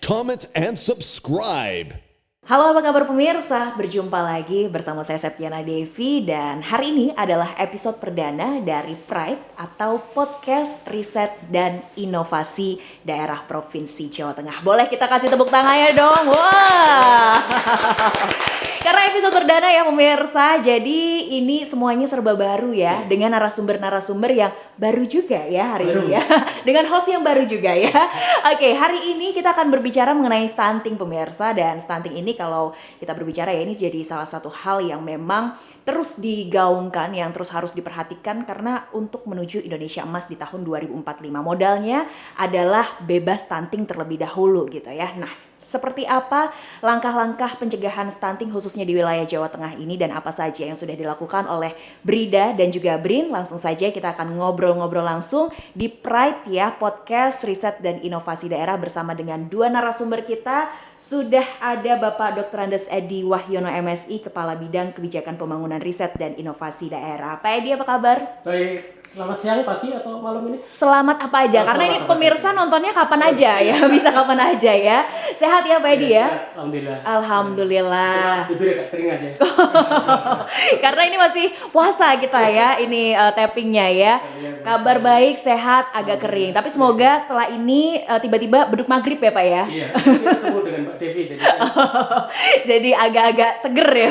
comment, and subscribe. Halo, apa kabar pemirsa? Berjumpa lagi bersama saya Septiana Devi dan hari ini adalah episode perdana dari Pride atau Podcast Riset dan Inovasi Daerah Provinsi Jawa Tengah. Boleh kita kasih tepuk tangannya dong? Wah! Karena episode perdana ya pemirsa, jadi ini semuanya serba baru ya, dengan narasumber-narasumber yang baru juga ya hari ini ya, dengan host yang baru juga ya. Oke, hari ini kita akan berbicara mengenai stunting pemirsa, dan stunting ini kalau kita berbicara ya ini jadi salah satu hal yang memang terus digaungkan, yang terus harus diperhatikan karena untuk menuju Indonesia Emas di tahun 2045 modalnya adalah bebas stunting terlebih dahulu gitu ya. Nah, seperti apa langkah-langkah pencegahan stunting khususnya di wilayah Jawa Tengah ini dan apa saja yang sudah dilakukan oleh Brida dan juga Brin? Langsung saja kita akan ngobrol-ngobrol langsung di Pride ya, Podcast Riset dan Inovasi Daerah bersama dengan dua narasumber kita. Sudah ada Bapak Dr. Andes Edi Wahyono MSI, Kepala Bidang Kebijakan Pembangunan Riset dan Inovasi Daerah. Pak Edi, apa kabar? Baik, selamat siang, pagi, atau malam ini? Selamat apa aja, karena ini pemirsa nontonnya kapan aja ya, bisa kapan aja ya. Sehat ya Pak Edi ya? Sehat, alhamdulillah. Alhamdulillah. Cuma bibir agak kering aja. Karena ini masih puasa kita ya, ini tappingnya ya. Kabar baik, sehat, agak kering. Tapi semoga setelah ini tiba-tiba beduk maghrib ya Pak ya. Iya, kita ketemu dengan Mbak Devi jadi. Jadi agak-agak seger ya,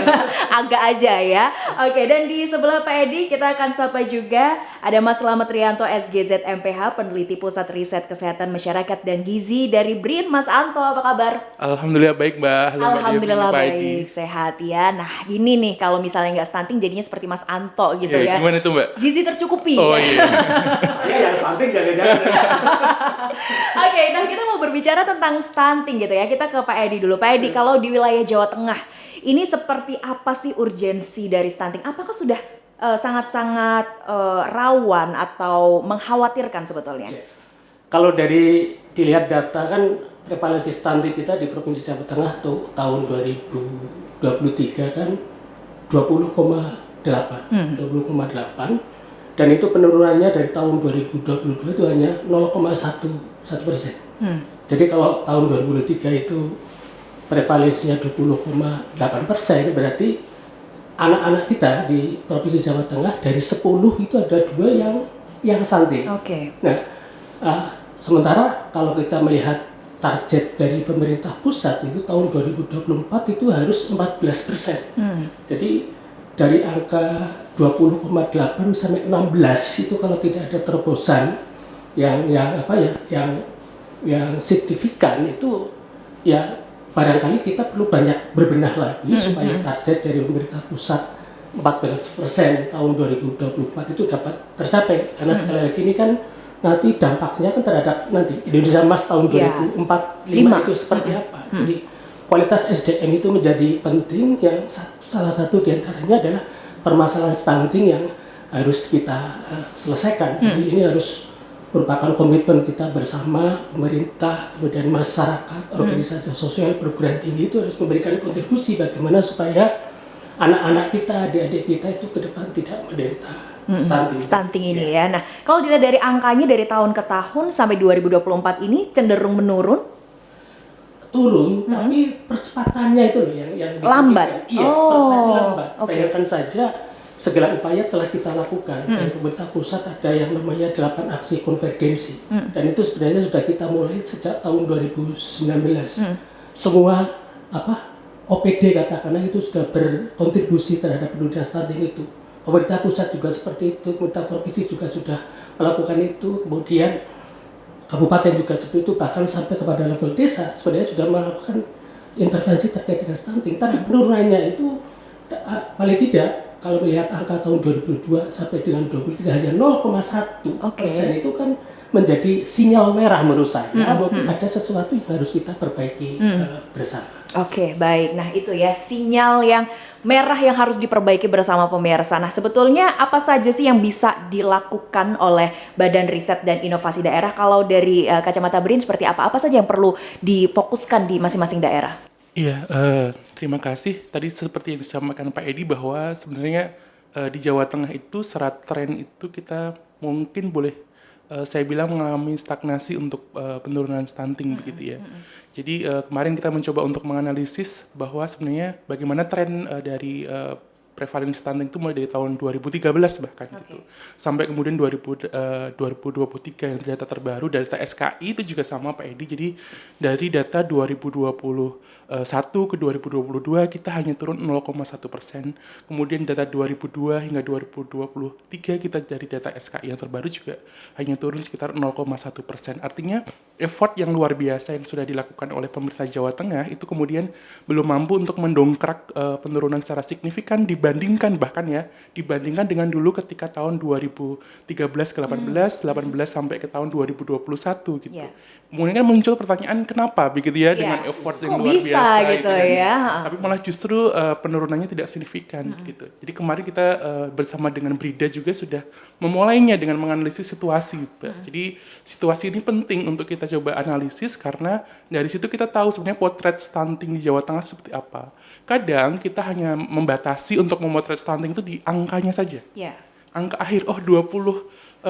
agak aja ya. Oke, dan di sebelah Pak Edi kita akan sapa juga ada Mas Slamet Rianto SGZ MPH, peneliti Pusat Riset Kesehatan Masyarakat dan Gizi dari BRIN. Mas Anto, apa kabar? Alhamdulillah baik Mbak. Halo, Alhamdulillah Mbak baik, Edi. sehat ya. Nah gini nih, kalau misalnya nggak stunting jadinya seperti Mas Anto gitu ya. Gimana tuh Mbak? Gizi tercukupi. Oh ya. iya. Saya yang stunting jangan-jangan. Oke, nah kita mau berbicara tentang stunting gitu ya. Kita ke Pak Edi dulu. Pak Edi, kalau di wilayah Jawa Tengah, ini seperti apa sih urgensi dari stunting? Apakah sudah sangat-sangat rawan atau mengkhawatirkan sebetulnya? Kalau dari dilihat data kan prevalensi stunting kita di Provinsi Jawa Tengah tuh tahun 2023 kan 20,8 dan itu penurunannya dari tahun 2022 itu hanya 0,1%. Jadi kalau tahun 2023 itu prevalensinya 20,8%, berarti anak-anak kita di Provinsi Jawa Tengah dari 10 itu ada 2 yang stunting. Oke. Nah, sementara kalau kita melihat target dari pemerintah pusat itu tahun 2024 itu harus 14%. Jadi dari angka 20,8 sampai 16 itu kalau tidak ada terobosan yang signifikan itu ya barangkali kita perlu banyak berbenah lagi supaya target dari pemerintah pusat 14% tahun 2024 itu dapat tercapai. Karena sekali lagi ini kan nanti dampaknya kan terhadap nanti Indonesia Emas tahun 2045 itu seperti apa. Jadi kualitas SDM itu menjadi penting, yang salah satu diantaranya adalah permasalahan stunting yang harus kita selesaikan. Jadi ini harus merupakan komitmen kita bersama, pemerintah, kemudian masyarakat, organisasi sosial, perguruan tinggi itu harus memberikan kontribusi bagaimana supaya anak-anak kita, adik-adik kita itu ke depan tidak menderita Stunting ini ya. Nah, kalau dilihat dari angkanya dari tahun ke tahun sampai 2024 ini cenderung menurun. Turun, tapi percepatannya itu loh yang Lambat. Iya, Oh, percepatannya lambat. oke. Bayangkan saja segala upaya telah kita lakukan. Dari pemerintah pusat ada yang namanya 8 aksi konvergensi. Dan itu sebenarnya sudah kita mulai sejak tahun 2019. Semua OPD katakanlah itu sudah berkontribusi terhadap penurunan stunting itu. Pemerintah pusat juga seperti itu, pemerintah provinsi juga sudah melakukan itu, kemudian kabupaten juga seperti itu, bahkan sampai kepada level desa sebenarnya sudah melakukan intervensi terkait dengan stunting. Tapi penurunannya itu paling tidak kalau melihat angka tahun 2022 sampai dengan 2023 hanya 0,1%. Itu kan menjadi sinyal merah menurut saya. Mungkin ada sesuatu yang harus kita perbaiki bersama. Oke, baik. Nah, itu ya sinyal yang merah yang harus diperbaiki bersama pemirsa. Nah, sebetulnya apa saja sih yang bisa dilakukan oleh Badan Riset dan Inovasi Daerah? Kalau dari kacamata BRIN seperti apa? Apa saja yang perlu difokuskan di masing-masing daerah? Iya, terima kasih. Tadi seperti yang disampaikan Pak Edi bahwa sebenarnya di Jawa Tengah itu serat tren itu kita mungkin boleh saya bilang mengalami stagnasi untuk penurunan stunting begitu ya. Jadi kemarin kita mencoba untuk menganalisis bahwa sebenarnya bagaimana tren dari prevalence stunting itu mulai dari tahun 2013 bahkan gitu. Sampai kemudian 2023 yang data terbaru data SKI itu juga sama Pak Edi. Jadi dari data 2021 ke 2022 kita hanya turun 0,1%. Kemudian data 2002 hingga 2023 kita dari data SKI yang terbaru juga hanya turun sekitar 0,1%. Artinya effort yang luar biasa yang sudah dilakukan oleh pemerintah Jawa Tengah itu kemudian belum mampu untuk mendongkrak penurunan secara signifikan dibandingkan dengan dulu ketika tahun 2013 ke 18 sampai ke tahun 2021 gitu. Yeah. Kemudian kan muncul pertanyaan kenapa begitu ya dengan effort yang luar bisa biasa gitu kan. ya. Tapi malah justru penurunannya tidak signifikan gitu. Jadi kemarin kita bersama dengan Brida juga sudah memulainya dengan menganalisis situasi. Jadi situasi ini penting untuk kita coba analisis karena dari situ kita tahu sebenarnya potret stunting di Jawa Tengah seperti apa. Kadang kita hanya membatasi untuk memotret stunting itu di angkanya saja. Yeah. Angka akhir 20,7%.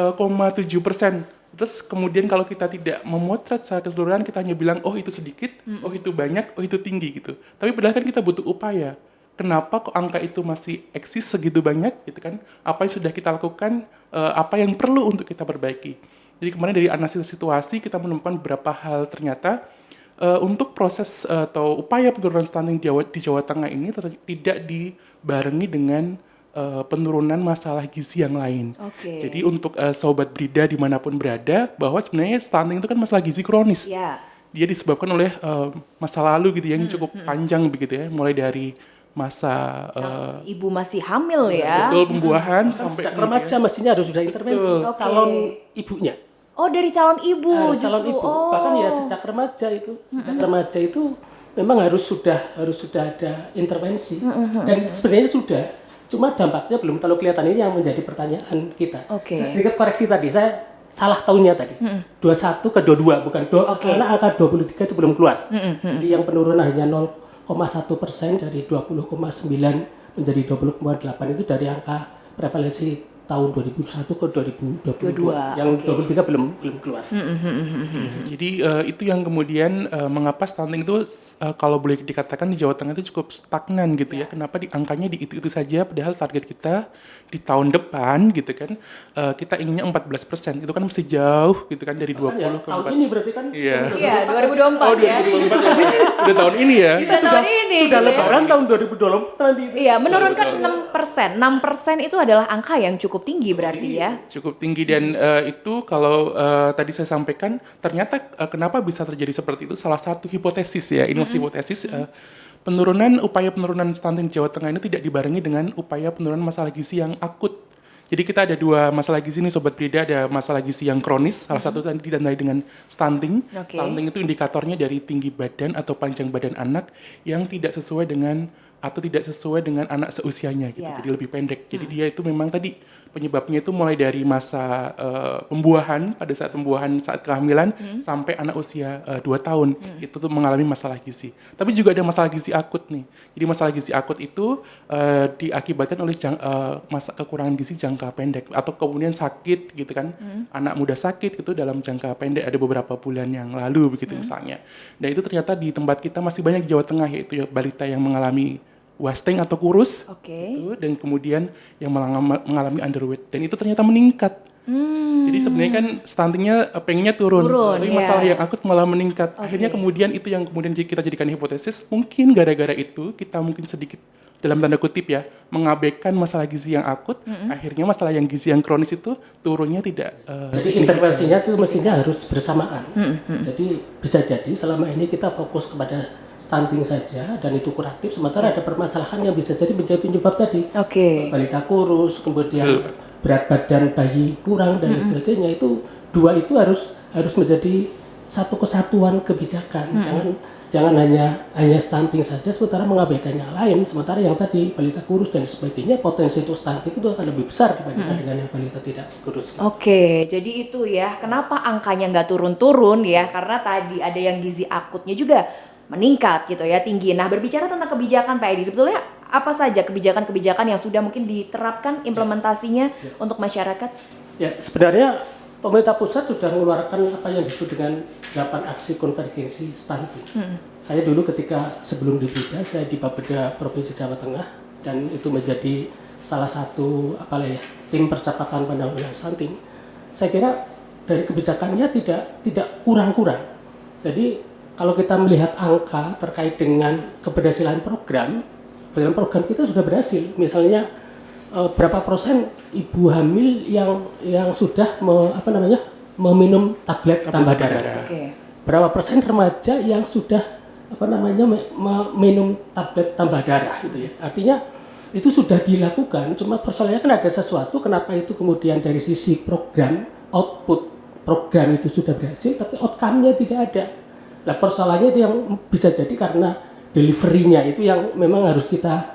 Terus kemudian kalau kita tidak memotret secara keseluruhan kita hanya bilang itu sedikit, itu banyak, itu tinggi gitu. Tapi padahal kan kita butuh upaya. Kenapa kok angka itu masih eksis segitu banyak gitu kan? Apa yang sudah kita lakukan, apa yang perlu untuk kita perbaiki. Jadi kemarin dari analisis situasi kita menemukan beberapa hal ternyata untuk proses atau upaya penurunan stunting di Jawa Tengah ini tidak dibarengi dengan penurunan masalah gizi yang lain. Jadi untuk sobat Brida dimanapun berada, bahwa sebenarnya stunting itu kan masalah gizi kronis. Yeah. Dia disebabkan oleh masa lalu gitu yang cukup panjang begitu ya, mulai dari masa ibu masih hamil ya. betul pembuahan sampai Sejak remaja mestinya harus sudah intervensi calon ibunya. Oh, dari calon ibu Calon justru. ibu. Bahkan ya sejak remaja itu memang harus sudah ada intervensi. Dan itu sebenarnya sudah. Cuma dampaknya belum terlalu kelihatan, ini yang menjadi pertanyaan kita. Saya sedikit koreksi tadi, saya salah tahunnya tadi. 21 ke 22 bukan karena angka 23 itu belum keluar. Jadi yang penurunan hanya 0,1% dari 20,9 menjadi 20,8 itu dari angka prevalensi tahun 2001 ke 2022. Yang 23 belum keluar. Jadi itu yang kemudian mengapa stunting itu kalau boleh dikatakan di Jawa Tengah itu cukup stagnan gitu ya. Kenapa angkanya di itu saja padahal target kita di tahun depan gitu kan kita inginnya 14%. Itu kan masih jauh gitu kan dari 20 ke 4. Tahun ini berarti kan? Iya, 2024 ya. 2024 udah tahun ini ya. Kita tahun ini. Sudah gitu ya. lebaran tahun 2024 nanti itu. Iya, menurunkan 6%. 6% itu adalah angka yang cukup tinggi berarti ya. Cukup tinggi dan itu kalau tadi saya sampaikan ternyata kenapa bisa terjadi seperti itu salah satu hipotesis ya ini masih hipotesis upaya penurunan stunting di Jawa Tengah ini tidak dibarengi dengan upaya penurunan masalah gizi yang akut. Jadi kita ada dua masalah gizi nih Sobat Brida, ada masalah gizi yang kronis, salah satu tadi ditandai dengan stunting. Stunting itu indikatornya dari tinggi badan atau panjang badan anak yang tidak sesuai dengan anak seusianya gitu, jadi lebih pendek. Jadi dia itu memang tadi penyebabnya itu mulai dari masa pembuahan, pada saat pembuahan saat kehamilan sampai anak usia 2 tahun itu tuh mengalami masalah gizi. Tapi juga ada masalah gizi akut nih. Jadi masalah gizi akut itu diakibatkan oleh masa kekurangan gizi jangka pendek atau kemudian sakit gitu kan. Anak muda sakit gitu dalam jangka pendek ada beberapa bulan yang lalu begitu misalnya. Dan itu ternyata di tempat kita masih banyak di Jawa Tengah yaitu balita yang mengalami wasting atau kurus, gitu, dan kemudian yang mengalami underweight dan itu ternyata meningkat. Jadi sebenarnya kan stuntingnya pengennya turun tapi masalah yang akut malah meningkat. Akhirnya kemudian itu yang kemudian kita jadikan hipotesis mungkin gara-gara itu kita mungkin sedikit dalam tanda kutip ya mengabaikan masalah gizi yang akut. Akhirnya masalah yang gizi yang kronis itu turunnya tidak. Jadi intervensinya itu mestinya harus bersamaan. Jadi bisa jadi selama ini kita fokus kepada stunting saja dan itu kuratif, sementara ada permasalahan yang bisa jadi menjadi penyebab tadi. Balita kurus, kemudian berat badan bayi kurang dan sebagainya, itu dua itu harus menjadi satu kesatuan kebijakan. Jangan hanya stunting saja sementara mengabaikan yang lain, sementara yang tadi balita kurus dan sebagainya potensi untuk stunting itu akan lebih besar dibandingkan dengan yang balita tidak kurus. Jadi itu ya kenapa angkanya nggak turun-turun ya, karena tadi ada yang gizi akutnya juga meningkat gitu ya, tinggi. Nah, berbicara tentang kebijakan Pak Edi, sebetulnya apa saja kebijakan-kebijakan yang sudah mungkin diterapkan implementasinya untuk masyarakat? Ya, sebenarnya pemerintah pusat sudah mengeluarkan apa yang disebut dengan 8 aksi konvergensi stunting. Saya dulu ketika sebelum di Bida, saya di Bapeda Provinsi Jawa Tengah, dan itu menjadi salah satu tim percepatan penanggulangan stunting. Saya kira dari kebijakannya tidak kurang-kurang. Jadi kalau kita melihat angka terkait dengan keberhasilan program kita sudah berhasil. Misalnya berapa persen ibu hamil yang sudah meminum tablet tambah darah. Oke. Berapa persen remaja yang sudah meminum tablet tambah darah gitu ya. Artinya itu sudah dilakukan, cuma persoalannya kan ada sesuatu kenapa itu kemudian dari sisi program, output program itu sudah berhasil tapi outcome-nya tidak ada. Nah, persoalannya itu yang bisa jadi karena delivery-nya itu yang memang harus kita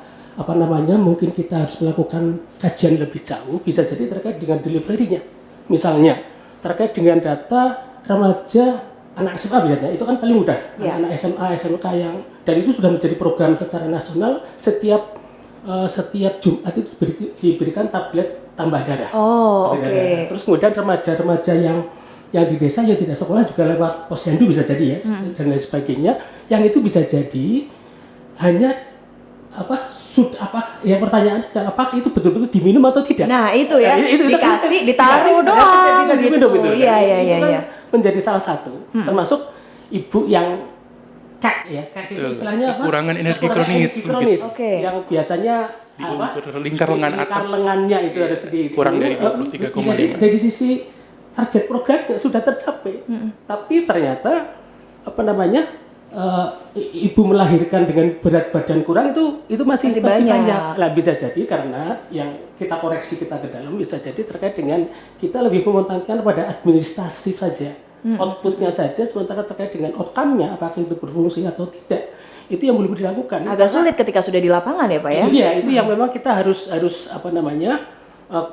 mungkin kita harus melakukan kajian lebih jauh, bisa jadi terkait dengan delivery-nya. Misalnya terkait dengan data remaja anak SMA biasanya itu kan paling mudah. Anak SMA, SMK dan itu sudah menjadi program secara nasional, setiap Jumat itu diberikan tablet tambah darah. Oke. Terus kemudian remaja-remaja yang di desa yang tidak sekolah juga lewat posyandu bisa jadi ya, dan lain sebagainya. Yang itu bisa jadi hanya pertanyaannya apakah itu betul-betul diminum atau tidak? Nah, itu ya. Dikasih, ditaruh doang gitu. Iya. Menjadi salah satu, termasuk ibu yang CAK itu istilahnya apa? Kekurangan energi kronis. Oke. Yang biasanya lingkar lengan atas. Lengannya itu harus kurang dari 23,5. Dari sisi target program sudah tercapai. Tapi ternyata ibu melahirkan dengan berat badan kurang itu masih banyak. Lah bisa jadi karena yang kita koreksi kita ke dalam bisa jadi terkait dengan kita lebih mementingkan pada administrasi saja. Outputnya saja, sementara terkait dengan outcome-nya apakah itu berfungsi atau tidak itu yang belum dilakukan. Agak sulit ketika sudah di lapangan ya Pak ya. Itu yang memang kita harus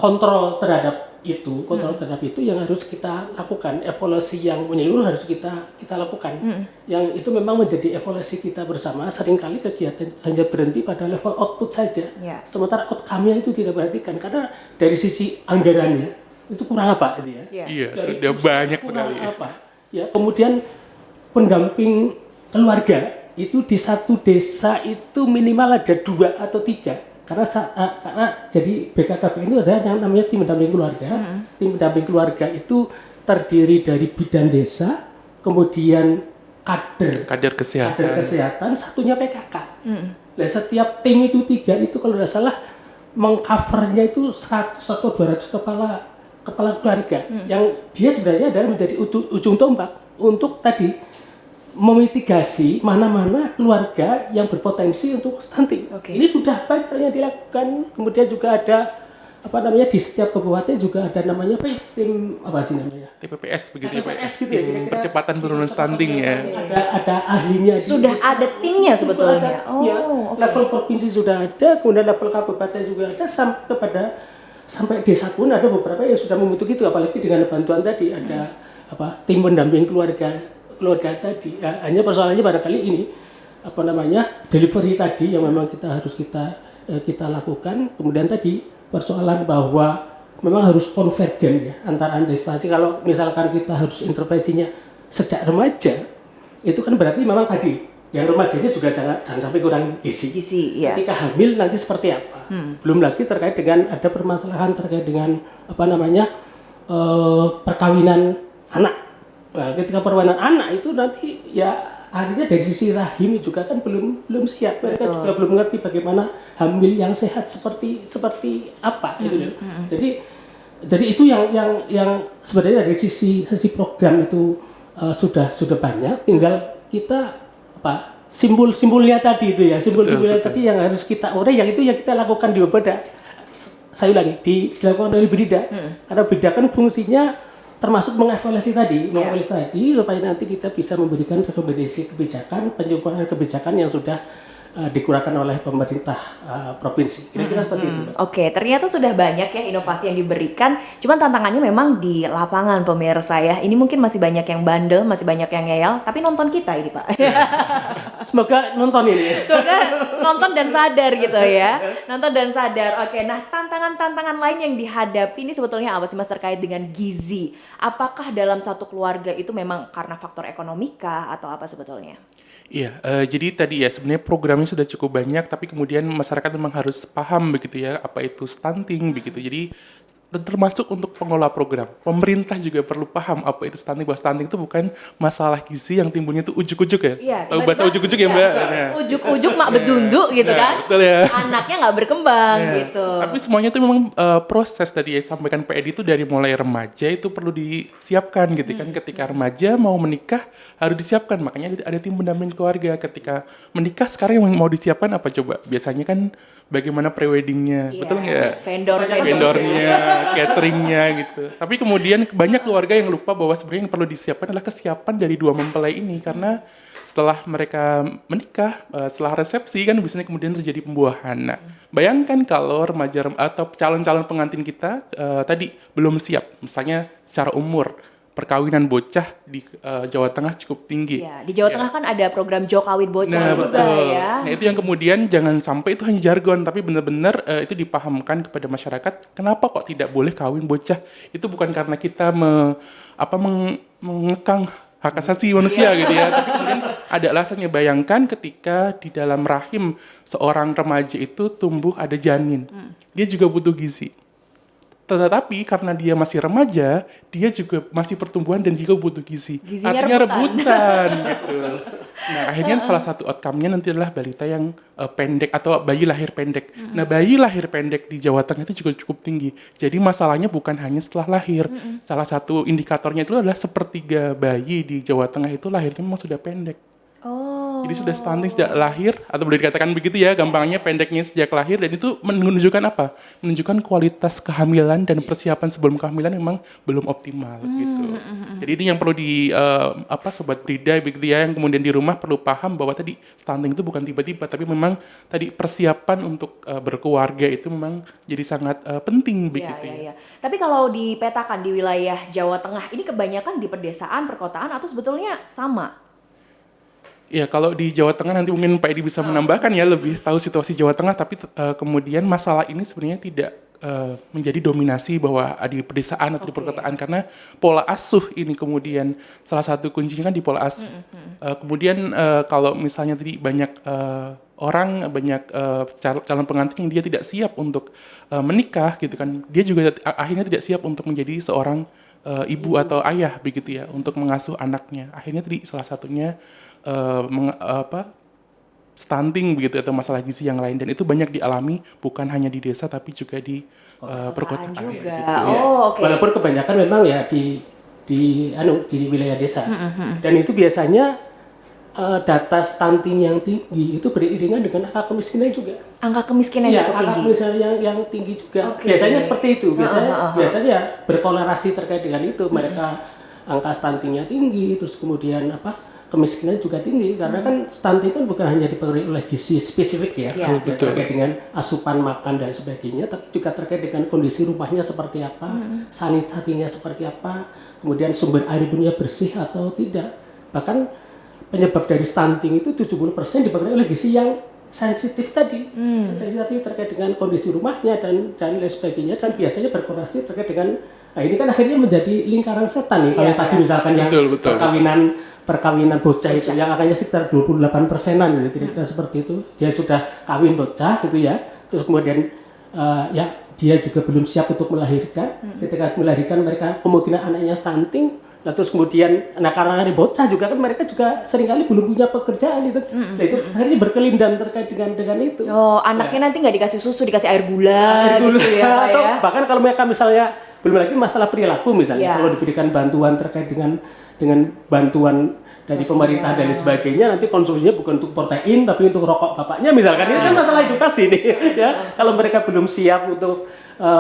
kontrol terhadap itu yang harus kita lakukan. Evaluasi yang menyeluruh harus kita lakukan. Yang itu memang menjadi evaluasi kita bersama. Seringkali kegiatan hanya berhenti pada level output saja, sementara outcome-nya itu tidak perhatikan karena dari sisi anggarannya itu kurang apa gitu ya. Iya, sudah banyak sekali. Ya, kemudian pendamping keluarga itu di satu desa itu minimal ada 2 atau 3 karena jadi BKKBN itu ada yang namanya tim pendamping keluarga. Tim pendamping keluarga itu terdiri dari bidan desa, kemudian kader kesehatan, satunya PKK. Nah, setiap tim itu 3 itu kalau tidak salah mengcovernya itu 100 atau 200 kepala keluarga yang dia sebenarnya adalah menjadi ujung tombak untuk tadi memitigasi mana-mana keluarga yang berpotensi untuk stunting. Ini sudah banyak yang dilakukan. Kemudian juga ada di setiap kabupaten juga ada namanya tim TPPS begitu ya Pak. Gitu ya, tim percepatan penurunan stunting ya. Ada ahlinya. Sudah ada timnya sebetulnya. Level provinsi sudah ada, kemudian level kabupaten juga ada, sampai desa pun ada beberapa yang sudah membentuk itu, apalagi dengan bantuan tadi ada tim pendamping keluarga tadi. Hanya persoalannya barangkali ini delivery tadi yang memang harus kita lakukan. Kemudian tadi persoalan bahwa memang harus konvergen ya antara instansi. Kalau misalkan kita harus intervensinya sejak remaja, itu kan berarti memang tadi yang remajanya juga jangan sampai kurang gizi. Iya. Ketika hamil nanti seperti apa? Belum lagi terkait dengan ada permasalahan terkait dengan perkawinan anak. Nah, ketika perkawinan anak itu nanti ya artinya dari sisi rahim juga kan belum siap. Mereka juga belum mengerti bagaimana hamil yang sehat seperti apa gitu. Jadi itu yang sebenarnya dari sisi program itu sudah banyak, tinggal kita simbol-simbolnya tadi itu ya, simbol-simbolnya tadi yang harus kita yang itu yang kita lakukan di Bapeda. Saya ulangi, dilakukan oleh Bida. Karena Bida kan fungsinya termasuk mengevaluasi tadi supaya nanti kita bisa memberikan rekomendasi kebijakan, penyusunan kebijakan yang sudah digunakan oleh pemerintah provinsi. Kira-kira seperti itu, Mbak. Oke, ternyata sudah banyak ya inovasi yang diberikan. Cuman tantangannya memang di lapangan pemirsa ya. Ini mungkin masih banyak yang bandel, masih banyak yang ngeyel. Tapi nonton kita ini Pak. Semoga nonton ini. Semoga nonton dan sadar gitu ya. Nonton dan sadar. Oke, nah tantangan-tantangan lain yang dihadapi ini sebetulnya apa sih Mas terkait dengan gizi? Apakah dalam satu keluarga itu memang karena faktor ekonomika atau apa sebetulnya? Iya, jadi tadi ya sebenarnya programnya sudah cukup banyak, tapi kemudian masyarakat memang harus paham begitu ya, apa itu stunting begitu. Jadi termasuk untuk pengelola program, pemerintah juga perlu paham apa itu stunting, bahwa stunting itu bukan masalah gizi yang timbulnya itu ujuk-ujuk ya. Iya, Tahu bahasa ujuk-ujuk ya Mbak? Nah. Ujuk-ujuk mak bedunduk gitu Nah, kan. betul ya. Anaknya nggak berkembang Ya, gitu. tapi semuanya itu memang proses tadi ya sampaikan Pak Edi itu dari mulai remaja itu perlu disiapkan gitu kan. Ketika remaja mau menikah harus disiapkan. Makanya ada tim pendamping keluarga. Ketika menikah sekarang yang mau disiapkan apa coba? Biasanya kan bagaimana pre-weddingnya, Iya, betul nggak? Vendornya, cateringnya gitu. Tapi kemudian banyak keluarga yang lupa bahwa sebenarnya yang perlu disiapkan adalah kesiapan dari dua mempelai ini karena setelah mereka menikah, setelah resepsi kan biasanya kemudian terjadi pembuahan. Nah, bayangkan kalau remaja atau calon-calon pengantin kita tadi belum siap, misalnya secara umur. Perkawinan bocah di Jawa Tengah cukup tinggi. Ya, di Jawa Tengah kan ada program Jokawin Bocah Nah, juga betul. ya. Nah, itu yang kemudian jangan sampai itu hanya jargon, tapi benar-benar itu dipahamkan kepada masyarakat. Kenapa kok tidak boleh kawin bocah? Itu bukan karena kita mengekang hak asasi manusia gitu ya. Tapi kemudian ada alasannya. Bayangkan ketika di dalam rahim seorang remaja itu tumbuh ada janin. Dia juga butuh gizi. Tetapi karena dia masih remaja, dia juga masih pertumbuhan dan juga butuh gizi. Gizinya Artinya rebutan. rebutan gitu. Nah, akhirnya salah satu outcome-nya nanti adalah balita yang pendek atau bayi lahir pendek. Nah, bayi lahir pendek di Jawa Tengah itu juga cukup tinggi. Jadi masalahnya bukan hanya setelah lahir. Salah satu indikatornya itu adalah sepertiga bayi di Jawa Tengah itu lahirnya memang sudah pendek. Oh. Jadi sudah stunting sejak lahir, atau boleh dikatakan begitu ya, gampangnya pendeknya sejak lahir, dan itu menunjukkan apa? Menunjukkan kualitas kehamilan dan persiapan sebelum kehamilan memang belum optimal gitu. Jadi ini yang perlu Sobat Brida begitu ya, yang kemudian di rumah perlu paham bahwa tadi stunting itu bukan tiba-tiba, tapi memang tadi persiapan untuk berkeluarga itu memang jadi sangat penting begitu ya. Iya. Tapi kalau dipetakan di wilayah Jawa Tengah, ini kebanyakan di pedesaan, perkotaan, atau sebetulnya sama? Ya, kalau di Jawa Tengah nanti mungkin Pak Edi bisa menambahkan ya, lebih tahu situasi Jawa Tengah, tapi kemudian masalah ini sebenarnya tidak menjadi dominasi bahwa di pedesaan atau di perkotaan, karena pola asuh ini kemudian salah satu kuncinya kan di pola asuh. Kemudian kalau misalnya tadi banyak banyak calon pengantin yang dia tidak siap untuk menikah gitu kan, dia juga akhirnya tidak siap untuk menjadi seorang ibu atau ayah begitu ya, untuk mengasuh anaknya. Akhirnya tadi salah satunya stunting begitu atau masalah gizi yang lain, dan itu banyak dialami bukan hanya di desa tapi juga di perkotaan juga. gitu. Oh, oke. Walaupun kebanyakan memang ya di wilayah desa. Dan itu biasanya data stunting yang tinggi itu beriringan dengan angka kemiskinan juga. Angka kemiskinan Iya, cukup angka tinggi. kemiskinan yang tinggi juga. Oke. Biasanya seperti itu. Biasanya ya berkorelasi terkait dengan itu. Mereka angka stuntingnya tinggi, terus kemudian kemiskinan juga tinggi, karena kan stunting kan bukan hanya dipengaruhi oleh gizi spesifik ya, betul. terkait dengan asupan makan dan sebagainya, tapi juga terkait dengan kondisi rumahnya seperti apa, sanitasinya seperti apa, kemudian sumber air minumnya bersih atau tidak. Bahkan penyebab dari stunting itu 70% dipengaruhi oleh gizi yang sensitif tadi, sensitif terkait dengan kondisi rumahnya dan lain sebagainya, dan biasanya berkorelasi terkait dengan, nah ini kan akhirnya menjadi lingkaran setan nih. Kalau tadi misalkan yang perkawinan bocah itu yang angkanya sekitar 28%-an gitu, kira-kira seperti itu. Dia sudah kawin bocah gitu ya, terus kemudian dia juga belum siap untuk melahirkan. Ketika melahirkan mereka kemungkinan anaknya stunting. Nah, terus kemudian karena ada bocah juga kan mereka juga seringkali belum punya pekerjaan itu. Nah, itu akhirnya berkelindan terkait dengan itu. Oh, anaknya nanti nggak dikasih susu, dikasih air gula gitu ya, Pak atau ya. bahkan kalau mereka misalnya belum lagi masalah perilaku misalnya, kalau diberikan bantuan terkait dengan bantuan dari pemerintah dan sebagainya, nanti konsumsinya bukan untuk protein tapi untuk rokok bapaknya misalkan. Ini kan masalah edukasi nih ya. Kalau mereka belum siap untuk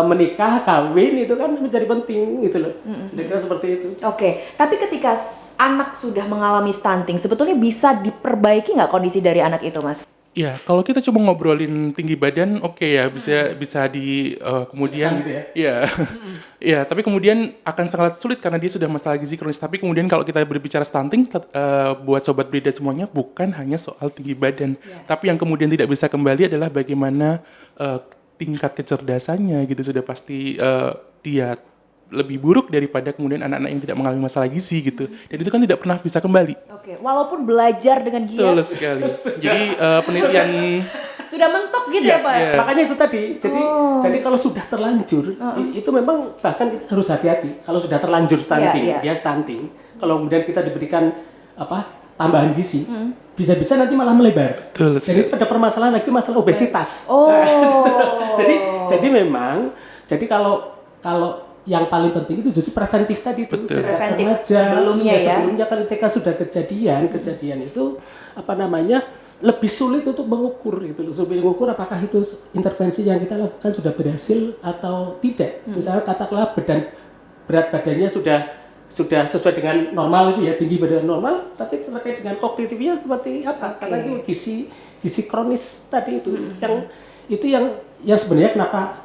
menikah, kawin, itu kan menjadi penting gitu loh. Kira-kira seperti itu. Oke, tapi ketika anak sudah mengalami stunting, sebetulnya bisa diperbaiki nggak kondisi dari anak itu, Mas? Ya, kalau kita cuma ngobrolin tinggi badan, oke ya, bisa di kemudian, Gitu ya? ya, ya, tapi kemudian akan sangat sulit karena dia sudah masalah gizi kronis. Tapi kemudian kalau kita berbicara stunting, buat sobat Brida semuanya bukan hanya soal tinggi badan, tapi yang kemudian tidak bisa kembali adalah bagaimana tingkat kecerdasannya gitu sudah pasti dia lebih buruk daripada kemudian anak-anak yang tidak mengalami masalah gizi gitu. Dan itu kan tidak pernah bisa kembali. Oke, walaupun belajar dengan giat Betul sekali. Jadi penelitian sudah mentok gitu ya Pak? Iya. Makanya itu tadi. Jadi kalau sudah terlanjur, itu memang bahkan kita harus hati-hati. Kalau sudah terlanjur stunting, Iya. dia stunting. Kalau kemudian kita diberikan tambahan gizi, bisa-bisa nanti malah melebar. Betul Jadi itu ada permasalahan lagi, masalah obesitas. Oh. Jadi memang, kalau yang paling penting itu justru preventif tadi itu sejak Preventif remaja. sebelumnya ya. Sebelumnya kan ketika sudah kejadian itu lebih sulit untuk mengukur gitu loh. Supaya mengukur apakah itu intervensi yang kita lakukan sudah berhasil atau tidak. Misalnya katakanlah berat badannya sudah sesuai dengan normal itu ya, tinggi badan normal, tapi terkait dengan kognitifnya seperti apa? Karena itu gizi kronis tadi itu yang sebenarnya kenapa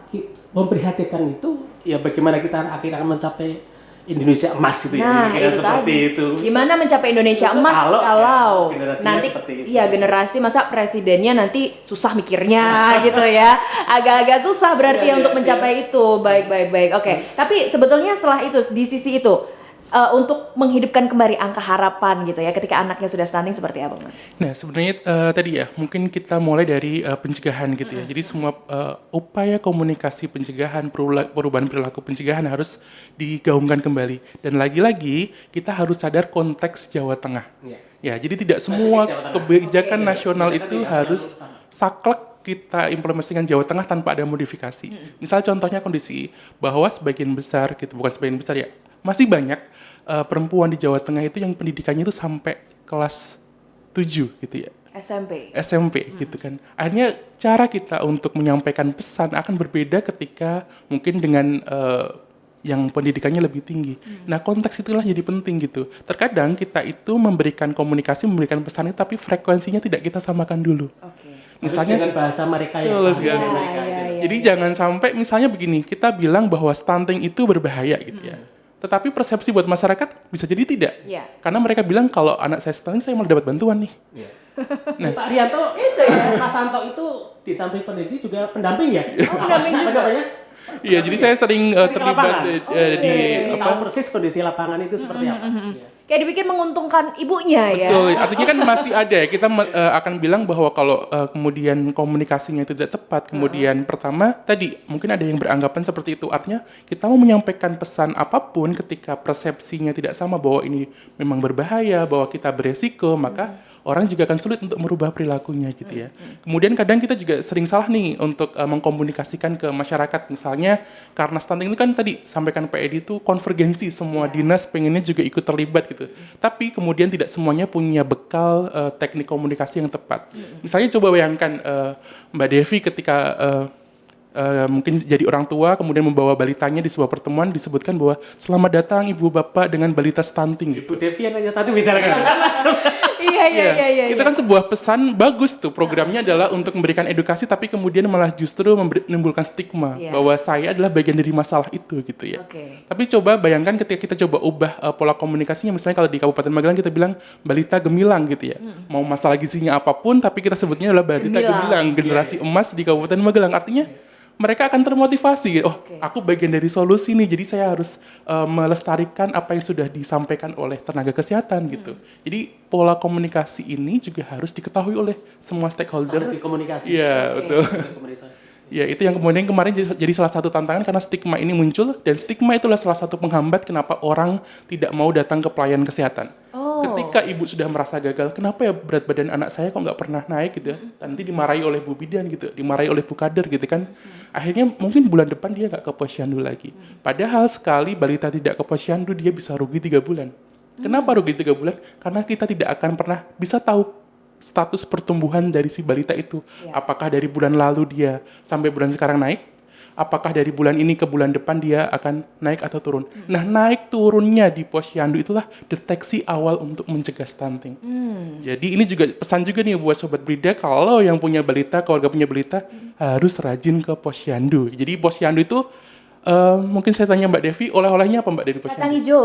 memprihatinkan itu ya, bagaimana kita akhirnya akan mencapai Indonesia emas gitu Nah, ya, itu seperti tadi. itu. Gimana mencapai Indonesia emas Kalau, kalau ya, generasinya nanti seperti itu. iya generasi masa presidennya nanti susah mikirnya gitu ya. Agak-agak susah berarti Iya, untuk iya, mencapai itu. Baik. Oke. Tapi sebetulnya setelah itu di sisi itu untuk menghidupkan kembali angka harapan gitu ya ketika anaknya sudah stunting seperti apa Mas? Nah, sebenarnya tadi ya, mungkin kita mulai dari pencegahan gitu ya. Jadi semua upaya komunikasi pencegahan, perubahan perilaku pencegahan harus digaungkan kembali. Dan lagi-lagi kita harus sadar konteks Jawa Tengah. Ya, jadi tidak semua Jawa Tengah. kebijakan nasional Kebijakan itu tidak harus selalu sama. saklek kita implementasikan Jawa Tengah tanpa ada modifikasi. Misal contohnya kondisi bahwa sebagian besar gitu, bukan sebagian besar ya, masih banyak perempuan di Jawa Tengah itu yang pendidikannya itu sampai kelas 7 gitu ya. SMP gitu kan. Akhirnya cara kita untuk menyampaikan pesan akan berbeda ketika mungkin dengan yang pendidikannya lebih tinggi. Nah, konteks itulah jadi penting gitu. Terkadang kita itu memberikan komunikasi, memberikan pesan itu, tapi frekuensinya tidak kita samakan dulu. Misalnya Misalnya dengan bahasa mereka yang Betul sekali. mereka aja. Jadi jangan sampai misalnya begini, kita bilang bahwa stunting itu berbahaya gitu ya. Tetapi persepsi buat masyarakat bisa jadi tidak. Iya. Karena mereka bilang kalau anak saya stunting saya malah dapat bantuan nih. Nah, Pak Rianto, Mas Santo itu di samping peneliti juga pendamping ya? pendamping Apa juga. namanya? Iya, jadi saya sering terlibat di Jadi apa? tahu persis kondisi lapangan itu seperti apa. Iya. Kayak dibikin menguntungkan ibunya ya. Betul, artinya kan masih ada ya, kita akan bilang bahwa kalau kemudian komunikasinya itu tidak tepat, kemudian pertama tadi mungkin ada yang beranggapan seperti itu, artinya kita mau menyampaikan pesan apapun ketika persepsinya tidak sama bahwa ini memang berbahaya, bahwa kita beresiko, maka orang juga akan sulit untuk merubah perilakunya gitu ya. Kemudian kadang kita juga sering salah nih untuk mengkomunikasikan ke masyarakat, misalnya karena stunting itu kan tadi sampaikan Pak Edi itu konvergensi, semua dinas pengennya juga ikut terlibat gitu. Tapi kemudian tidak semuanya punya bekal teknik komunikasi yang tepat. Misalnya coba bayangkan Mbak Devi ketika mungkin jadi orang tua kemudian membawa balitanya di sebuah pertemuan disebutkan bahwa selamat datang ibu bapak dengan balita stunting gitu. Bu Devi yang aja tadi bicara gitu. Iya. Itu kan sebuah pesan bagus tuh, programnya adalah untuk memberikan edukasi tapi kemudian malah justru menimbulkan stigma bahwa saya adalah bagian dari masalah itu gitu ya. Tapi coba bayangkan ketika kita coba ubah pola komunikasinya, misalnya kalau di Kabupaten Magelang kita bilang balita gemilang gitu ya. Mau masalah gizinya apapun tapi kita sebutnya adalah balita gemilang, generasi emas di Kabupaten Magelang. Artinya mereka akan termotivasi, aku bagian dari solusi nih, jadi saya harus melestarikan apa yang sudah disampaikan oleh tenaga kesehatan gitu. Jadi pola komunikasi ini juga harus diketahui oleh semua stakeholder. Strategi komunikasi. Iya, betul. Ya, itu yang kemudian kemarin jadi salah satu tantangan karena stigma ini muncul, dan stigma itulah salah satu penghambat kenapa orang tidak mau datang ke pelayanan kesehatan. Ketika ibu sudah merasa gagal, kenapa ya berat badan anak saya kok nggak pernah naik gitu ya? Nanti dimarahi oleh Bu Bidan gitu, dimarahi oleh Bu Kader gitu kan. Akhirnya mungkin bulan depan dia nggak ke posyandu lagi. Padahal sekali balita tidak ke posyandu, dia bisa rugi 3 bulan. Kenapa rugi 3 bulan? Karena kita tidak akan pernah bisa tahu status pertumbuhan dari si balita itu. Apakah dari bulan lalu dia sampai bulan sekarang naik? apakah dari bulan ini ke bulan depan dia akan naik atau turun. Nah, naik turunnya di posyandu itulah deteksi awal untuk mencegah stunting. Jadi ini juga pesan juga nih buat Sobat Brida, kalau yang punya balita, keluarga punya balita, harus rajin ke posyandu. Jadi posyandu itu, mungkin saya tanya Mbak Devi, oleh-olehnya apa Mbak dari posyandu? Kacang hijau.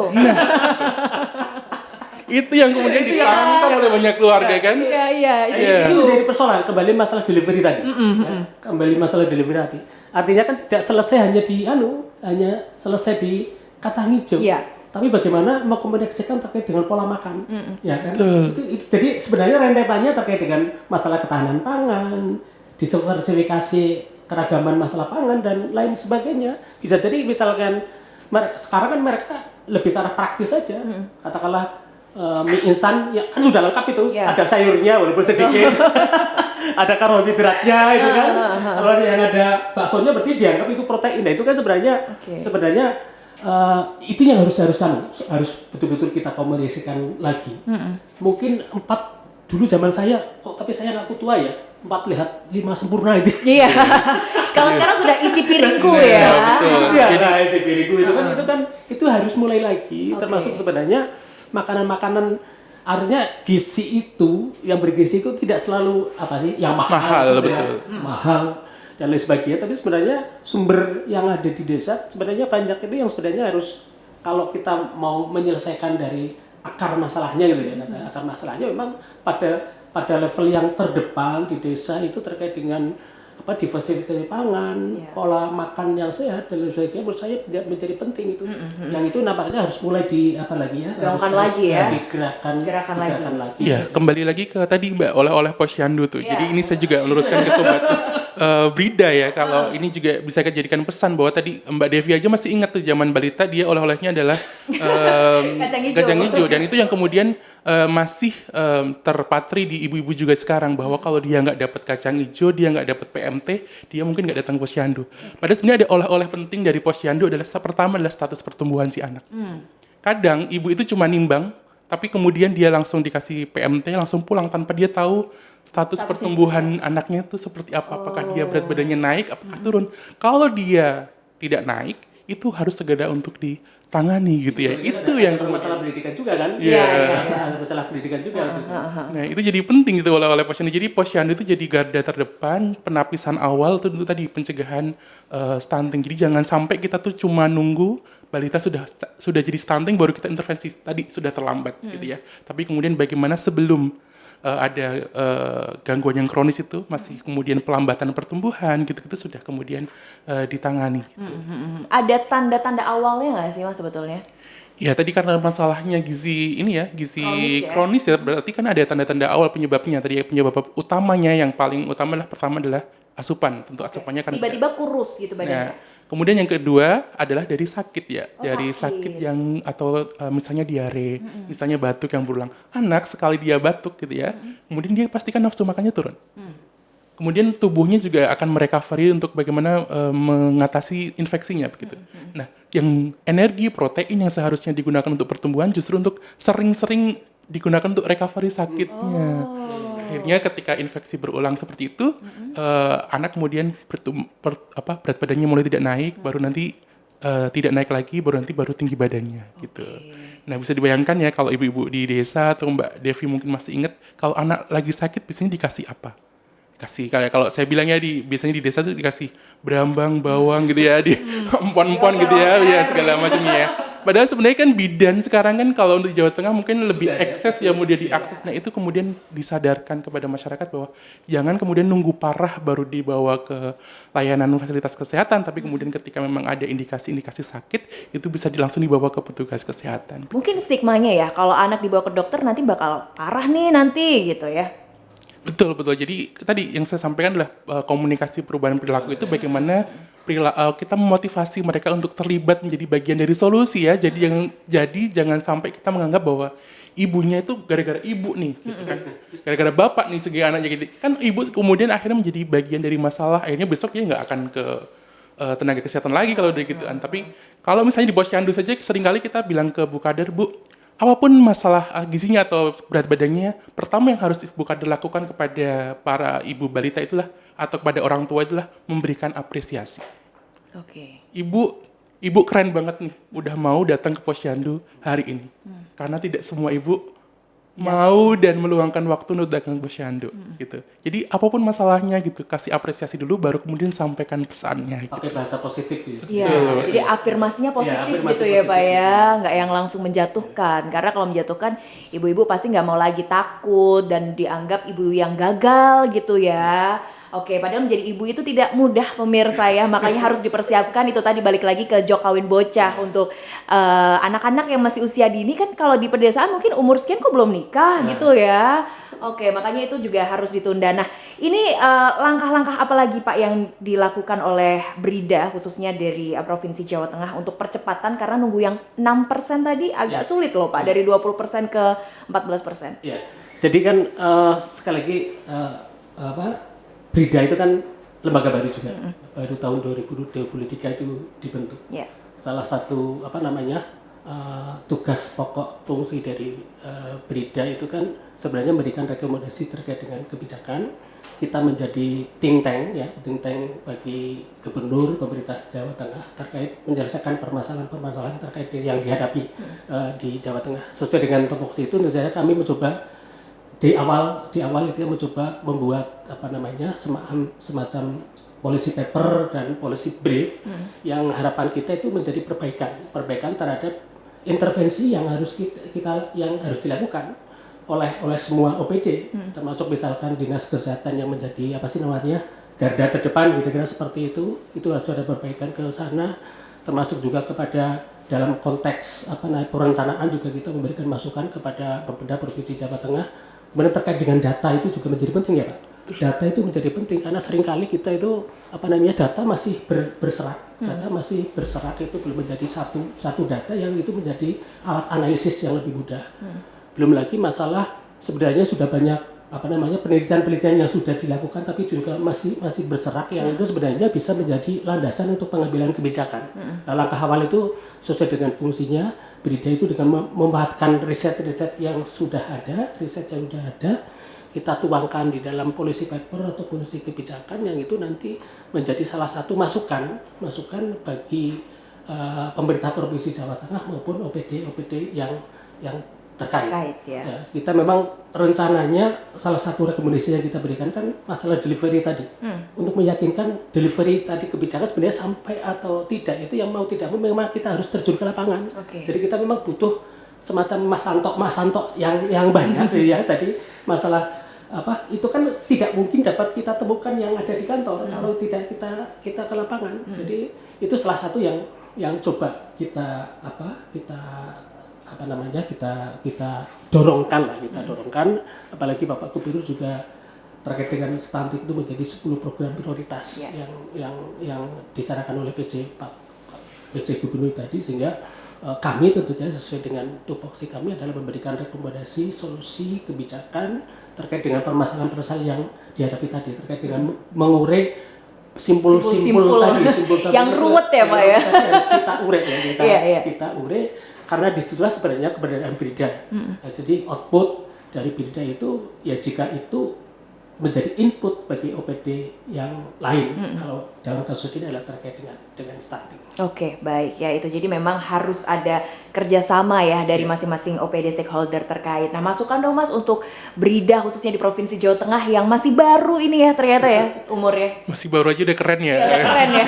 Itu yang kemudian ditantang oleh banyak keluarga kan? Iya. Ini menjadi persoalan, kembali masalah delivery tadi. Ya, kembali masalah delivery tadi. Artinya kan tidak selesai hanya selesai di kacang hijau. Iya. Tapi bagaimana mengkomunikasikan terkait dengan pola makan. Ya kan? Itu, jadi sebenarnya rentetannya terkait dengan masalah ketahanan pangan, diversifikasi keragaman masalah pangan dan lain sebagainya. Bisa jadi misalkan sekarang kan mereka lebih ke arah praktis saja. Katakanlah mie instan ya kan sudah lengkap itu, ada sayurnya walaupun sedikit, ada karbohidratnya itu kan. Kalau yang ada baksonya berarti dianggap itu protein. Nah itu kan sebenarnya itu yang harus betul-betul kita komunikasikan lagi. Mungkin 4 dulu zaman saya, tapi saya ngaku tua ya. 4 lihat 5 sempurna itu. Iya. Kalau sekarang sudah isi piringku ya. Betul. Jadi isi piringku itu harus mulai lagi. Termasuk sebenarnya makanan-makanan, artinya gizi itu yang bergizi itu tidak selalu yang mahal gitu betul. Mahal dan lain sebagainya, tapi sebenarnya sumber yang ada di desa sebenarnya banyak itu yang sebenarnya harus, kalau kita mau menyelesaikan dari akar masalahnya gitu ya. Akar masalahnya memang pada level yang terdepan di desa itu terkait dengan diversifikasi pangan, pola makan yang sehat dan lain sebagainya. Menurut saya menjadi penting itu. Yang itu nampaknya harus mulai Gerakan lagi. Gerakan lagi. Ya, kembali lagi ke tadi Mbak, oleh-oleh posyandu tuh. Jadi ini saya juga meluruskan ke Sobat Brida ya, kalau ini juga bisa dijadikan pesan bahwa tadi Mbak Devi aja masih ingat tuh zaman balita dia oleh-olehnya adalah kacang hijau, dan itu yang kemudian masih terpatri di ibu-ibu juga sekarang, bahwa kalau dia nggak dapat kacang hijau, dia nggak dapat PMT, dia mungkin nggak datang ke posyandu. Padahal sebenarnya ada oleh-oleh penting dari posyandu adalah pertama adalah status pertumbuhan si anak. Kadang ibu itu cuma nimbang, tapi kemudian dia langsung dikasih PMT, langsung pulang tanpa dia tahu status pertumbuhan anaknya itu seperti apa. Apakah dia berat badannya naik, apakah turun. Kalau dia tidak naik, itu harus segera untuk ditangani gitu ya. Itu yang masalah pendidikan juga kan? Iya. Masalah pendidikan juga. Nah, itu jadi penting gitu oleh posyandu. Jadi posyandu itu jadi garda terdepan, penapisan awal itu tadi pencegahan stunting. Jadi jangan sampai kita tuh cuma nunggu balita sudah jadi stunting baru kita intervensi. Tadi sudah terlambat gitu ya. Tapi kemudian bagaimana sebelum ada gangguan yang kronis itu masih kemudian pelambatan pertumbuhan gitu-gitu sudah kemudian ditangani gitu. Ada tanda-tanda awalnya nggak sih Mas sebetulnya? Ya tadi karena masalahnya gizi ini ya, gizi kronis ya, berarti kan ada tanda-tanda awal penyebabnya. Tadi penyebab utamanya yang paling utama pertama adalah asupan. Tentu asupannya kan tiba-tiba kurus gitu badannya. Nah, kemudian yang kedua adalah dari sakit ya. Dari sakit yang atau misalnya diare, misalnya batuk yang berulang. Anak sekali dia batuk gitu ya, kemudian dia pastikan nafsu makannya turun. Kemudian tubuhnya juga akan merecovery untuk bagaimana mengatasi infeksinya begitu. Nah, yang energi protein yang seharusnya digunakan untuk pertumbuhan justru untuk sering-sering digunakan untuk recovery sakitnya. Akhirnya ketika infeksi berulang seperti itu, anak kemudian berat badannya mulai tidak naik, baru nanti tidak naik lagi, baru tinggi badannya gitu. Nah, bisa dibayangkan ya kalau ibu-ibu di desa atau Mbak Devi mungkin masih ingat, kalau anak lagi sakit biasanya dikasih apa? Kasih kayak kalau saya bilangnya biasanya di desa tuh dikasih berambang, bawang gitu ya, di empon-empon gitu ya segala macamnya ya. Padahal sebenarnya kan bidan sekarang kan kalau untuk Jawa Tengah mungkin lebih akses ya, mudah diakses. Nah, itu kemudian disadarkan kepada masyarakat bahwa jangan kemudian nunggu parah baru dibawa ke layanan fasilitas kesehatan, tapi kemudian ketika memang ada indikasi-indikasi sakit itu bisa langsung dibawa ke petugas kesehatan. Mungkin stigmanya ya kalau anak dibawa ke dokter nanti bakal parah nih nanti gitu ya. Betul. Jadi tadi yang saya sampaikan adalah komunikasi perubahan perilaku itu bagaimana kita memotivasi mereka untuk terlibat menjadi bagian dari solusi ya. Jadi jangan sampai kita menganggap bahwa ibunya itu gara-gara ibu nih gitu kan. Gara-gara bapak nih sebagai anaknya gitu. Kan ibu kemudian akhirnya menjadi bagian dari masalah. Akhirnya besok dia nggak akan ke tenaga kesehatan lagi kalau udah gituan. Tapi kalau misalnya di posyandu saja seringkali kita bilang ke Bu Kader, Bu, apapun masalah gizinya atau berat badannya, pertama yang harus Ibu Kader lakukan kepada para ibu balita itulah atau kepada orang tua itulah memberikan apresiasi. Oke. Ibu keren banget nih, udah mau datang ke Posyandu hari ini. Karena tidak semua ibu mau dan meluangkan waktu untuk datang ke Posyandu gitu. Jadi apapun masalahnya gitu, kasih apresiasi dulu baru kemudian sampaikan pesannya gitu. Pakai bahasa positif gitu. Iya, jadi afirmasinya positif afirmasi gitu ya Pak positif. ya, nggak yang langsung menjatuhkan. Karena kalau menjatuhkan, ibu-ibu pasti nggak mau lagi takut dan dianggap ibu yang gagal gitu ya. Oke, padahal menjadi ibu itu tidak mudah pemirsa ya, makanya harus dipersiapkan. Itu tadi balik lagi ke jok kawin bocah untuk anak-anak yang masih usia dini kan, kalau di pedesaan mungkin umur sekian kok belum nikah gitu ya. Oke, makanya itu juga harus ditunda. Nah, ini langkah-langkah apa lagi Pak yang dilakukan oleh Brida khususnya dari Provinsi Jawa Tengah untuk percepatan, karena nunggu yang 6% tadi agak sulit loh Pak, dari 20% ke 14%. Ya, jadi kan sekali lagi Brida itu kan lembaga baru juga, baru tahun 2023 itu dibentuk. Ya. Salah satu tugas pokok fungsi dari Brida itu kan sebenarnya memberikan rekomendasi terkait dengan kebijakan. Kita menjadi think tank bagi gubernur pemerintah Jawa Tengah terkait menyelesaikan permasalahan-permasalahan terkait yang dihadapi di Jawa Tengah. Sesuai dengan tupoksi itu, tentu saja kami mencoba di awal itu mencoba membuat semacam policy paper dan policy brief yang harapan kita itu menjadi perbaikan terhadap intervensi yang harus dilakukan oleh semua OPD, termasuk misalkan dinas kesehatan yang menjadi garda terdepan, kira-kira seperti itu harus ada perbaikan ke sana, termasuk juga kepada dalam konteks perencanaan juga kita memberikan masukan kepada Bapeda Provinsi Jawa Tengah. Kemudian terkait dengan data itu juga menjadi penting ya Pak. Data itu menjadi penting karena seringkali kita itu data masih berserak. Data masih berserak, itu belum menjadi satu data yang itu menjadi alat analisis yang lebih mudah. Belum lagi masalah sebenarnya sudah banyak penelitian-penelitian yang sudah dilakukan tapi juga masih berserak, yang itu sebenarnya bisa menjadi landasan untuk pengambilan kebijakan. Nah, langkah awal itu sesuai dengan fungsinya Brida itu dengan memanfaatkan riset yang sudah ada, kita tuangkan di dalam policy paper atau policy kebijakan yang itu nanti menjadi salah satu masukan bagi pemerintah Provinsi Jawa Tengah maupun OPD yang terkait ya. Kita memang rencananya salah satu rekomendasi yang kita berikan kan masalah delivery tadi, untuk meyakinkan delivery tadi kebijakan sebenarnya sampai atau tidak, itu yang mau tidak mau memang kita harus terjun ke lapangan. Jadi kita memang butuh semacam mas santok yang banyak ya tadi masalah itu kan tidak mungkin dapat kita temukan yang ada di kantor kalau tidak kita ke lapangan. Jadi itu salah satu yang coba kita dorongkan, apalagi Bapak Gubernur juga terkait dengan stunting itu menjadi 10 program prioritas yang disarankan oleh Pak PJ Gubernur tadi, sehingga kami tentu saja sesuai dengan tupoksi kami adalah memberikan rekomendasi solusi kebijakan terkait dengan permasalahan-permasalahan yang dihadapi tadi, terkait dengan mengurai simpul-simpul tadi, yang ruwet ya Pak ya. Harus kita urai kita urai. Karena disitulah sebenarnya keberadaan Brida. Nah, jadi output dari Brida itu ya jika itu menjadi input bagi OPD yang lain. Kalau dalam kasus ini adalah terkait dengan stunting. Oke, baik ya itu. Jadi memang harus ada kerjasama ya dari masing-masing OPD stakeholder terkait. Nah, masukan dong Mas untuk Brida khususnya di Provinsi Jawa Tengah yang masih baru ini ya ternyata ya umurnya. Masih baru aja udah keren ya. Udah keren ya.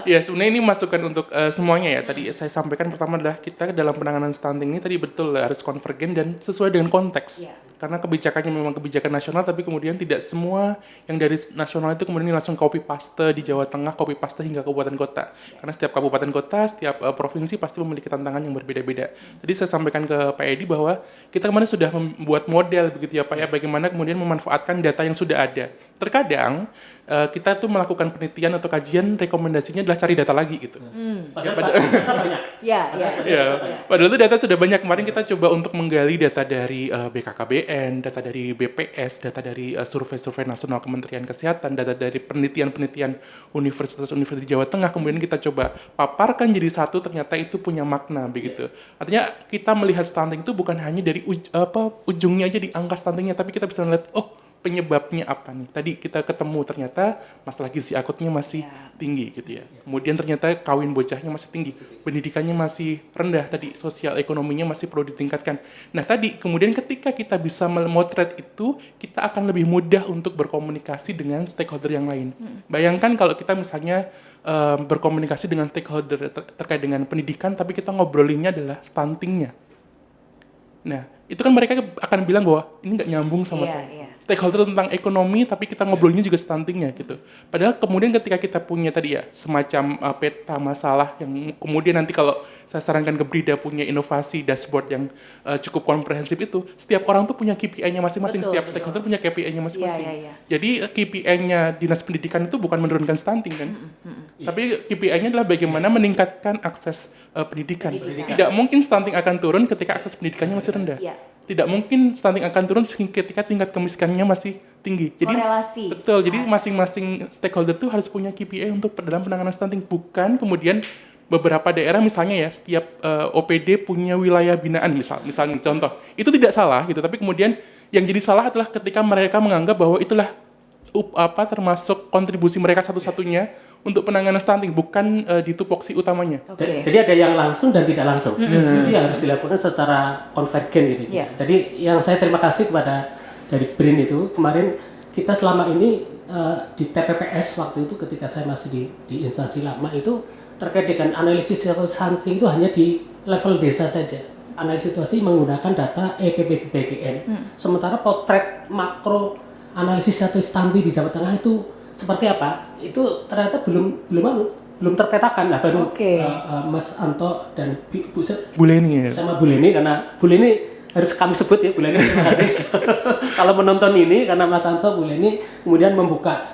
Ya sebenarnya ini masukan untuk semuanya ya. Tadi saya sampaikan pertama adalah kita dalam penanganan stunting ini tadi betul harus konvergen dan sesuai dengan konteks. Karena kebijakannya memang kebijakan nasional, tapi kemudian tidak semua yang dari nasional itu kemudian langsung copy paste di Jawa Tengah, copy paste hingga kabupaten kota. Karena setiap kabupaten kota, setiap provinsi pasti memiliki tantangan yang berbeda-beda. Tadi saya sampaikan ke Pak Edi bahwa kita kemarin sudah membuat model begitu ya Pak ya, bagaimana kemudian memanfaatkan data yang sudah ada. Terkadang kita tuh melakukan penelitian atau kajian, rekomendasinya adalah cari data lagi gitu. Padahal banyak. Padahal itu data sudah banyak. Kemarin kita coba untuk menggali data dari BKKBN, data dari BPS, data dari survei-survei nasional Kementerian Kesehatan, data dari penelitian-penelitian universitas-universitas di Jawa Tengah, kemudian kita coba paparkan jadi satu, ternyata itu punya makna begitu. Artinya kita melihat stunting itu bukan hanya dari ujungnya aja di angka stuntingnya, tapi kita bisa melihat penyebabnya apa nih? Tadi kita ketemu ternyata masalah gizi akutnya masih tinggi gitu ya. Kemudian ternyata kawin bocahnya masih tinggi, pendidikannya masih rendah, tadi sosial ekonominya masih perlu ditingkatkan. Nah tadi kemudian ketika kita bisa memotret itu, kita akan lebih mudah untuk berkomunikasi dengan stakeholder yang lain. Bayangkan kalau kita misalnya berkomunikasi dengan stakeholder terkait dengan pendidikan, tapi kita ngobrolinnya adalah stuntingnya. Nah, itu kan mereka akan bilang bahwa ini nggak nyambung sama saya. Stakeholder tentang ekonomi, tapi kita ngobrolnya juga stuntingnya gitu. Padahal kemudian ketika kita punya tadi ya semacam peta masalah yang kemudian nanti kalau saya sarankan ke Brida punya inovasi dashboard yang cukup komprehensif itu, setiap orang tuh punya KPI-nya masing-masing, setiap stakeholder punya KPI-nya masing-masing. Jadi KPI-nya Dinas Pendidikan itu bukan menurunkan stunting kan, tapi KPI-nya adalah bagaimana meningkatkan akses pendidikan. Tidak mungkin stunting akan turun ketika akses pendidikannya masih rendah. Tidak mungkin stunting akan turun ketika tingkat kemiskinannya masih tinggi. Jadi korelasi. Betul. Jadi masing-masing stakeholder tuh harus punya KPI untuk dalam penanganan stunting, bukan kemudian beberapa daerah misalnya ya setiap OPD punya wilayah binaan misalnya contoh. Itu tidak salah gitu, tapi kemudian yang jadi salah adalah ketika mereka menganggap bahwa itulah termasuk kontribusi mereka satu-satunya untuk penanganan stunting, bukan di tupoksi utamanya. Jadi ada yang langsung dan tidak langsung. Itu yang harus dilakukan secara konvergen gitu. Jadi yang saya terima kasih kepada dari BRIN itu kemarin kita selama ini di TPPS waktu itu ketika saya masih di instansi lama itu terkait dengan analisis stunting itu hanya di level desa saja. Analisis situasi menggunakan data EPBGN. Sementara potret makro analisis stunting di Jawa Tengah itu seperti apa? Itu ternyata belum terpetakan lah baru Mas Anto dan Bu Leni ya. Sama Bu Leni, karena Bu Leni harus kami sebut ya, Bu Leni terima kasih. Kalau menonton ini karena Mas Anto, Bu Leni kemudian membuka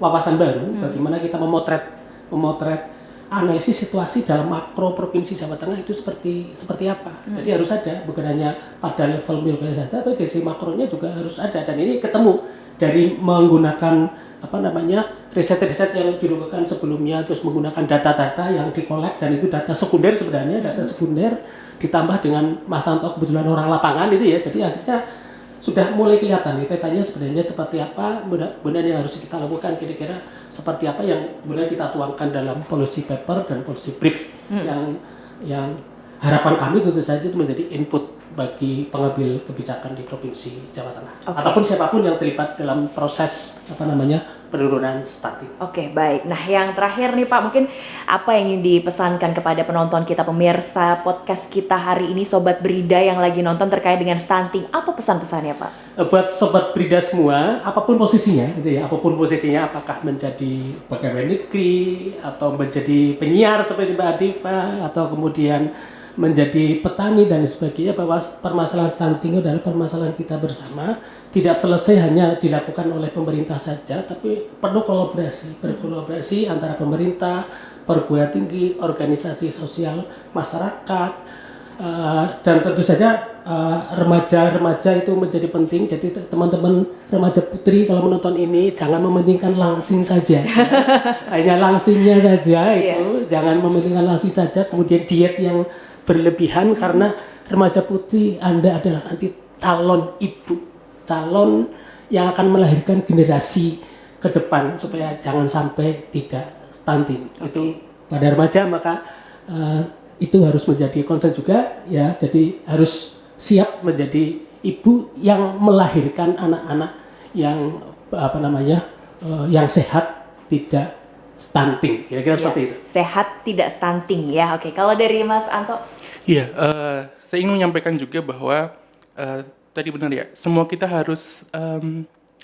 wawasan baru bagaimana kita memotret analisis situasi dalam makro provinsi Jawa Tengah itu seperti apa. Jadi harus ada, bukan hanya pada level wilayah saja, tapi dari makronya juga harus ada. Dan ini ketemu dari menggunakan riset-riset yang dilakukan sebelumnya, terus menggunakan data-data yang dikolek, dan itu data sekunder sebenarnya, data sekunder ditambah dengan Mas Anto kebetulan orang lapangan itu ya. Jadi akhirnya sudah mulai kelihatan nih petanya sebenarnya seperti apa, benar yang harus kita lakukan, kira-kira seperti apa yang benar kita tuangkan dalam policy paper dan policy brief yang harapan kami tentu saja itu menjadi input bagi pengambil kebijakan di Provinsi Jawa Tengah ataupun siapapun yang terlibat dalam proses penurunan stunting. Oke, baik. Nah, yang terakhir nih Pak, mungkin apa yang ingin dipesankan kepada penonton kita, pemirsa podcast kita hari ini, Sobat Brida yang lagi nonton terkait dengan stunting, apa pesan-pesannya Pak? Buat Sobat Brida semua, apapun posisinya, apakah menjadi pegawai negeri atau menjadi penyiar seperti Mbak Adifa atau kemudian menjadi petani dan sebagainya, bahwa permasalahan stunting adalah permasalahan kita bersama, tidak selesai hanya dilakukan oleh pemerintah saja, tapi perlu berkolaborasi antara pemerintah, perguruan tinggi, organisasi sosial masyarakat, dan tentu saja remaja itu menjadi penting. Jadi teman-teman remaja putri kalau menonton ini jangan mementingkan langsing saja, hanya langsingnya saja itu, jangan mementingkan langsing saja, kemudian diet yang berlebihan, karena remaja putri Anda adalah nanti calon ibu, calon yang akan melahirkan generasi ke depan, supaya jangan sampai tidak stunting. Itu pada remaja, maka itu harus menjadi concern juga ya. Jadi harus siap menjadi ibu yang melahirkan anak-anak yang yang sehat, tidak stunting, kira-kira seperti itu. Sehat tidak stunting ya. Oke, kalau dari Mas Anto? Iya, saya ingin menyampaikan juga bahwa tadi benar ya, semua kita harus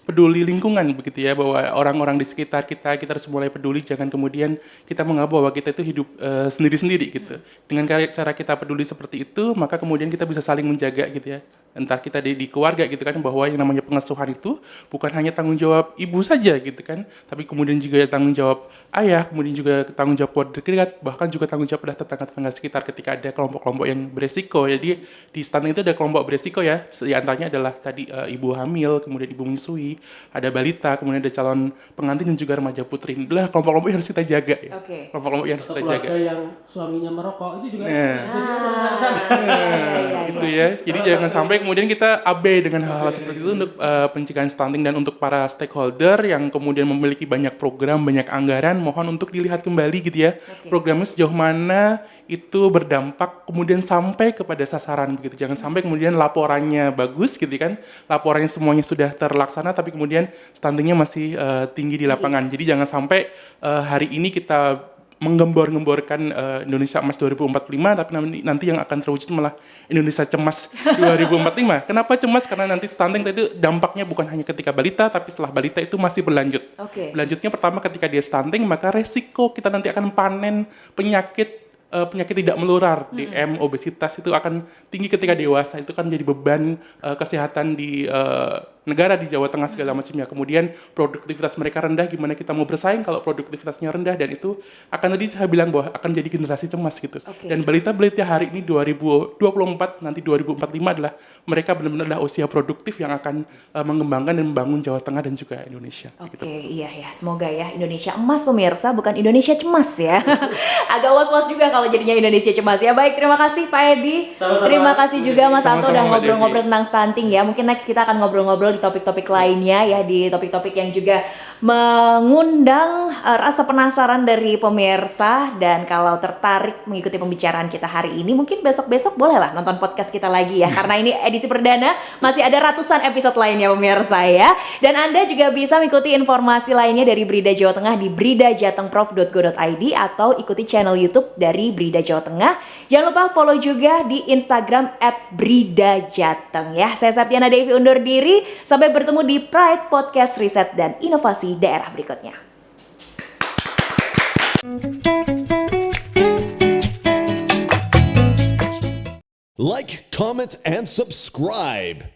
peduli lingkungan begitu ya, bahwa orang-orang di sekitar kita harus mulai peduli, jangan kemudian kita menganggap bahwa kita itu hidup sendiri-sendiri gitu. Dengan cara kita peduli seperti itu, maka kemudian kita bisa saling menjaga gitu ya. Entar kita di keluarga gitu kan, bahwa yang namanya pengasuhan itu bukan hanya tanggung jawab ibu saja gitu kan, tapi kemudian juga tanggung jawab ayah, kemudian juga tanggung jawab keluarga dekat, bahkan juga tanggung jawab pada tetangga-tetangga sekitar ketika ada kelompok-kelompok yang beresiko. Jadi di stunting itu ada kelompok beresiko ya, di antaranya adalah tadi ibu hamil, kemudian ibu menyusui, bayi, ada balita, kemudian ada calon pengantin dan juga remaja putri. Ini adalah kelompok-kelompok yang harus kita jaga ya. Oke. Kelompok-kelompok yang harus Atau kita jaga. keluarga yang suaminya merokok itu juga Gitu ya. Jadi jangan sampai kemudian kita abai dengan hal-hal seperti itu untuk pencegahan stunting, dan untuk para stakeholder yang kemudian memiliki banyak program, banyak anggaran, mohon untuk dilihat kembali gitu ya. Programnya sejauh mana itu berdampak kemudian sampai kepada sasaran begitu. Jangan sampai kemudian laporannya bagus gitu kan. Laporannya semuanya sudah terlaksana tapi kemudian stuntingnya masih tinggi di lapangan. Jadi jangan sampai hari ini kita menggembor-gemborkan Indonesia Emas 2045, tapi nanti yang akan terwujud malah Indonesia Cemas 2045. Kenapa cemas? Karena nanti stunting itu dampaknya bukan hanya ketika balita, tapi setelah balita itu masih berlanjut. Berlanjutnya pertama ketika dia stunting, maka resiko kita nanti akan panen penyakit tidak menular, DM, obesitas itu akan tinggi ketika dewasa. Itu kan jadi beban kesehatan di negara, di Jawa Tengah segala macamnya. Kemudian produktivitas mereka rendah, gimana kita mau bersaing kalau produktivitasnya rendah, dan itu akan tadi saya bilang bahwa akan jadi generasi cemas gitu. Dan balita-balita hari ini 2024 nanti 2045 adalah mereka benar-benar adalah usia produktif yang akan mengembangkan dan membangun Jawa Tengah dan juga Indonesia. Oke, iya ya. Semoga ya Indonesia Emas pemirsa, bukan Indonesia Cemas ya. Agak was-was juga kalau jadinya Indonesia Cemas ya. Baik, terima kasih Pak Edi. Sama-sama. Terima kasih juga Mas Anto Sama-sama, udah Mbak ngobrol-ngobrol tentang stunting ya. Mungkin next kita akan ngobrol-ngobrol di topik-topik lainnya ya, di topik-topik yang juga mengundang rasa penasaran dari pemirsa. Dan kalau tertarik mengikuti pembicaraan kita hari ini, mungkin besok-besok bolehlah nonton podcast kita lagi ya. Karena ini edisi perdana, masih ada ratusan episode lainnya pemirsa ya. Dan Anda juga bisa mengikuti informasi lainnya dari Brida Jawa Tengah di bridajatengprof.go.id atau ikuti channel YouTube dari Brida Jawa Tengah. Jangan lupa follow juga di Instagram @bridajateng ya. Saya Septiana Devi undur diri. Sampai bertemu di Pride Podcast Riset dan Inovasi daerah berikutnya. Like, comment, and subscribe.